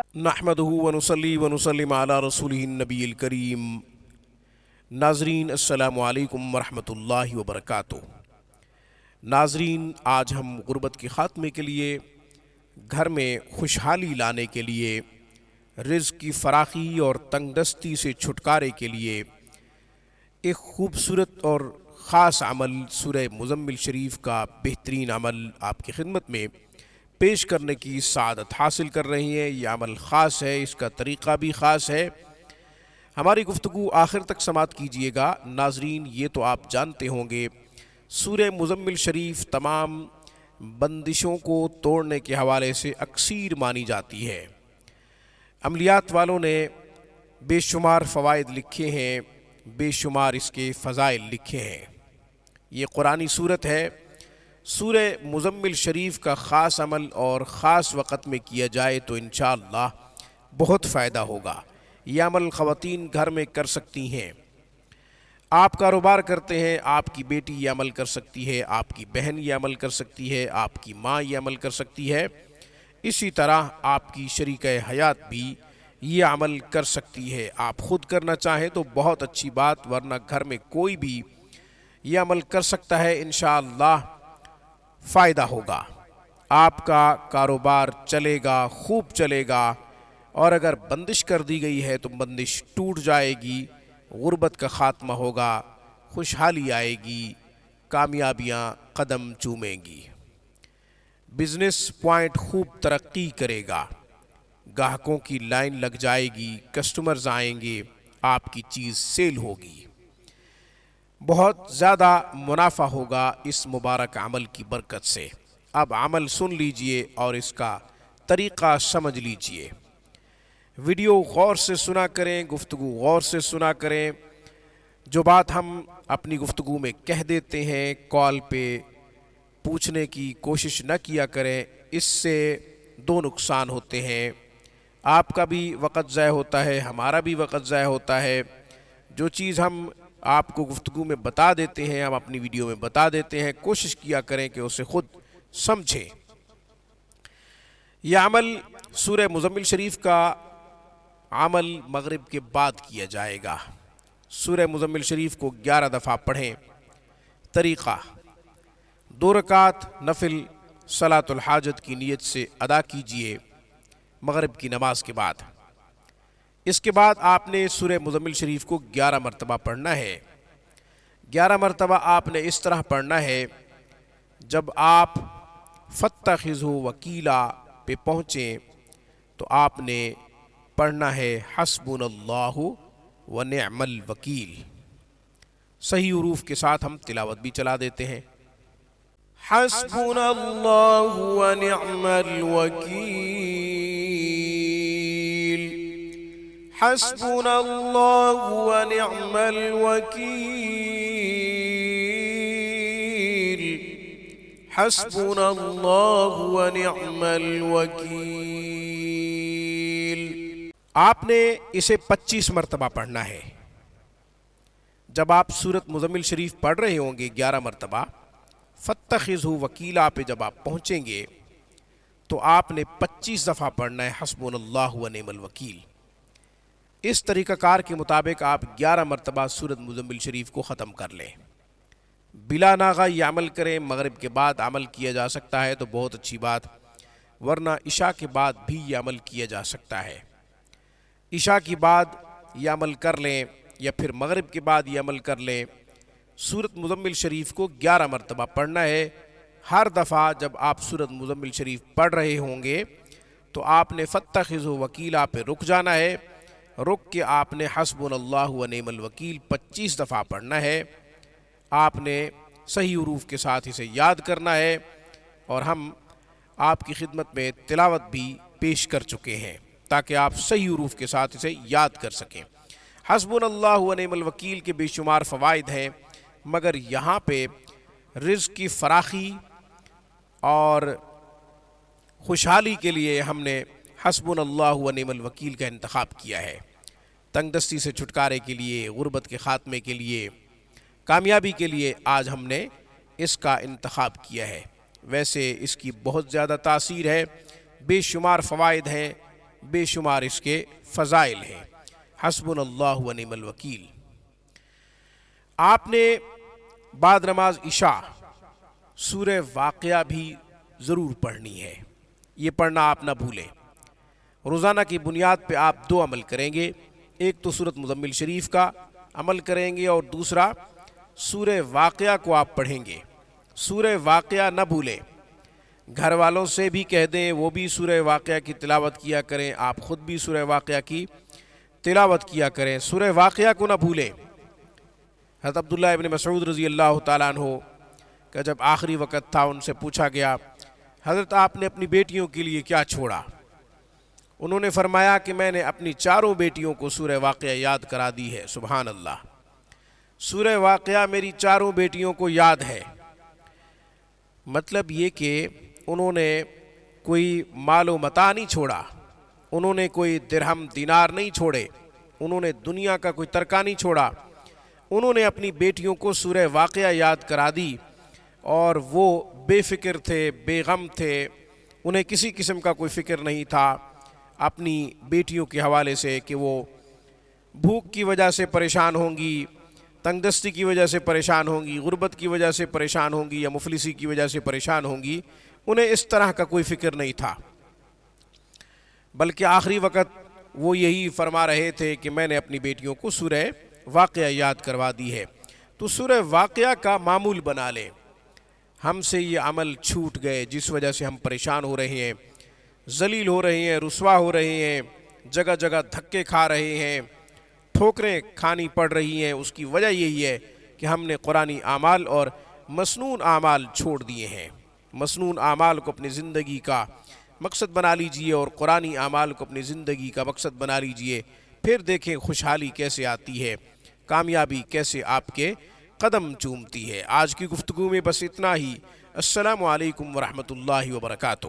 نحمدہ ونصلی ونسلم علی رسولہ النبی الکریم۔ ناظرین السلام علیکم ورحمۃ اللہ وبرکاتہ۔ ناظرین، آج ہم غربت کے خاتمے کے لیے، گھر میں خوشحالی لانے کے لیے، رزق کی فراخی اور تنگ دستی سے چھٹکارے کے لیے ایک خوبصورت اور خاص عمل سورہ مزمل شریف کا بہترین عمل آپ کی خدمت میں پیش کرنے کی سعادت حاصل کر رہی ہیں۔ یہ عمل خاص ہے، اس کا طریقہ بھی خاص ہے۔ ہماری گفتگو آخر تک سماعت کیجیے گا۔ ناظرین، یہ تو آپ جانتے ہوں گے، سورہ مزمل شریف تمام بندشوں کو توڑنے کے حوالے سے اکثیر مانی جاتی ہے۔ عملیات والوں نے بے شمار فوائد لکھے ہیں، بے شمار اس کے فضائل لکھے ہیں۔ یہ قرآنی صورت ہے۔ سورہ مزمل شریف کا خاص عمل اور خاص وقت میں کیا جائے تو انشاءاللہ بہت فائدہ ہوگا۔ یہ عمل خواتین گھر میں کر سکتی ہیں۔ آپ کاروبار کرتے ہیں، آپ کی بیٹی یہ عمل کر سکتی ہے، آپ کی بہن یہ عمل کر سکتی ہے، آپ کی ماں یہ عمل کر سکتی ہے، اسی طرح آپ کی شریکہ حیات بھی یہ عمل کر سکتی ہے۔ آپ خود کرنا چاہیں تو بہت اچھی بات، ورنہ گھر میں کوئی بھی یہ عمل کر سکتا ہے۔ انشاءاللہ فائدہ ہوگا، آپ کا کاروبار چلے گا، خوب چلے گا، اور اگر بندش کر دی گئی ہے تو بندش ٹوٹ جائے گی، غربت کا خاتمہ ہوگا، خوشحالی آئے گی، کامیابیاں قدم چومیں گی، بزنس پوائنٹ خوب ترقی کرے گا، گاہکوں کی لائن لگ جائے گی، کسٹمرز آئیں گے، آپ کی چیز سیل ہوگی، بہت زیادہ منافع ہوگا اس مبارک عمل کی برکت سے۔ اب عمل سن لیجئے اور اس کا طریقہ سمجھ لیجئے۔ ویڈیو غور سے سنا کریں، گفتگو غور سے سنا کریں۔ جو بات ہم اپنی گفتگو میں کہہ دیتے ہیں، کال پہ پوچھنے کی کوشش نہ کیا کریں، اس سے دو نقصان ہوتے ہیں۔ آپ کا بھی وقت ضائع ہوتا ہے، ہمارا بھی وقت ضائع ہوتا ہے۔ جو چیز ہم آپ کو گفتگو میں بتا دیتے ہیں، ہم اپنی ویڈیو میں بتا دیتے ہیں، کوشش کیا کریں کہ اسے خود سمجھیں۔ یہ عمل سورہ مزمل شریف کا عمل مغرب کے بعد کیا جائے گا۔ سورہ مزمل شریف کو 11 دفعہ پڑھیں۔ طریقہ: 2 رکعت نفل صلاۃ الحاجت کی نیت سے ادا کیجئے مغرب کی نماز کے بعد۔ اس کے بعد آپ نے سورہ مزمل شریف کو 11 مرتبہ پڑھنا ہے۔ 11 مرتبہ آپ نے اس طرح پڑھنا ہے، جب آپ فاتخذوا وکیلا پہ پہنچیں تو آپ نے پڑھنا ہے حسبنا اللہ ونعم الوکیل۔ صحیح حروف کے ساتھ ہم تلاوت بھی چلا دیتے ہیں۔ حسبنا اللہ ونعم الوکیل، حسبنا اللہ ونعم الوکیل، حسبنا اللہ ونعم الوکیل۔ آپ نے اسے 25 مرتبہ پڑھنا ہے۔ جب آپ سورۃ مزمل شریف پڑھ رہے ہوں گے 11 مرتبہ، فاتخذوا وکیلا پہ جب آپ پہنچیں گے تو آپ نے 25 دفعہ پڑھنا ہے حسبنا اللہ ونعم الوکیل۔ اس طریقہ کار کے مطابق آپ 11 مرتبہ سورۃ مزمل شریف کو ختم کر لیں۔ بلا ناغہ یہ عمل کریں۔ مغرب کے بعد عمل کیا جا سکتا ہے تو بہت اچھی بات، ورنہ عشاء کے بعد بھی یہ عمل کیا جا سکتا ہے۔ عشاء کی بعد یہ عمل کر لیں یا پھر مغرب کے بعد یہ عمل کر لیں۔ سورۃ مزمل شریف کو 11 مرتبہ پڑھنا ہے۔ ہر دفعہ جب آپ سورۃ مزمل شریف پڑھ رہے ہوں گے تو آپ نے فاتخذوا وکیلا پہ رک جانا ہے۔ رک کے آپ نے حسبنا اللہ ونعم الوکیل 25 دفعہ پڑھنا ہے۔ آپ نے صحیح حروف کے ساتھ اسے یاد کرنا ہے، اور ہم آپ کی خدمت میں تلاوت بھی پیش کر چکے ہیں تاکہ آپ صحیح حروف کے ساتھ اسے یاد کر سکیں۔ حسبنا اللہ ونعم الوکیل کے بے شمار فوائد ہیں، مگر یہاں پہ رزق کی فراخی اور خوشحالی کے لیے ہم نے حسبنا اللہ ونعم الوکیل کا انتخاب کیا ہے۔ تنگ دستی سے چھٹکارے کے لیے، غربت کے خاتمے کے لیے، کامیابی کے لیے آج ہم نے اس کا انتخاب کیا ہے۔ ویسے اس کی بہت زیادہ تاثیر ہے، بے شمار فوائد ہیں، بے شمار اس کے فضائل ہیں۔ حسبنا اللہ و نعم الوکیل۔ آپ نے بعد نماز عشاء سورہ واقعہ بھی ضرور پڑھنی ہے، یہ پڑھنا آپ نہ بھولیں۔ روزانہ کی بنیاد پہ آپ دو عمل کریں گے، ایک تو سورۃ مزمل شریف کا عمل کریں گے اور دوسرا سورہ واقعہ کو آپ پڑھیں گے۔ سورہ واقعہ نہ بھولیں، گھر والوں سے بھی کہہ دیں وہ بھی سورہ واقعہ کی تلاوت کیا کریں، آپ خود بھی سورہ واقعہ کی تلاوت کیا کریں۔ سورہ واقعہ کو نہ بھولیں۔ حضرت عبداللہ ابن مسعود رضی اللہ تعالیٰ عنہ کا جب آخری وقت تھا، ان سے پوچھا گیا حضرت آپ نے اپنی بیٹیوں کے لیے کیا چھوڑا؟ انہوں نے فرمایا کہ میں نے اپنی چاروں بیٹیوں کو سورہ واقعہ یاد کرا دی ہے۔ سبحان اللہ، سورہ واقعہ میری چاروں بیٹیوں کو یاد ہے۔ مطلب یہ کہ انہوں نے کوئی مال و متاع نہیں چھوڑا، انہوں نے کوئی درہم دینار نہیں چھوڑے، انہوں نے دنیا کا کوئی ترکہ نہیں چھوڑا، انہوں نے اپنی بیٹیوں کو سورہ واقعہ یاد کرا دی اور وہ بے فکر تھے، بے غم تھے، انہیں کسی قسم کا کوئی فکر نہیں تھا اپنی بیٹیوں کے حوالے سے کہ وہ بھوک کی وجہ سے پریشان ہوں گی، تنگ دستی کی وجہ سے پریشان ہوں گی، غربت کی وجہ سے پریشان ہوں گی یا مفلسی کی وجہ سے پریشان ہوں گی، انہیں اس طرح کا کوئی فکر نہیں تھا، بلکہ آخری وقت وہ یہی فرما رہے تھے کہ میں نے اپنی بیٹیوں کو سورہ واقعہ یاد کروا دی ہے۔ تو سورہ واقعہ کا معمول بنا لیں۔ ہم سے یہ عمل چھوٹ گئے جس وجہ سے ہم پریشان ہو رہے ہیں، ذلیل ہو رہے ہیں، رسوا ہو رہے ہیں، جگہ جگہ دھکے کھا رہے ہیں، ٹھوکریں کھانی پڑ رہی ہیں، اس کی وجہ یہی ہے کہ ہم نے قرآنی اعمال اور مسنون اعمال چھوڑ دیے ہیں۔ مسنون اعمال کو اپنی زندگی کا مقصد بنا لیجئے اور قرآنی اعمال کو اپنی زندگی کا مقصد بنا لیجئے، پھر دیکھیں خوشحالی کیسے آتی ہے، کامیابی کیسے آپ کے قدم چومتی ہے۔ آج کی گفتگو میں بس اتنا ہی۔ السلام علیکم ورحمۃ اللہ وبرکاتہ۔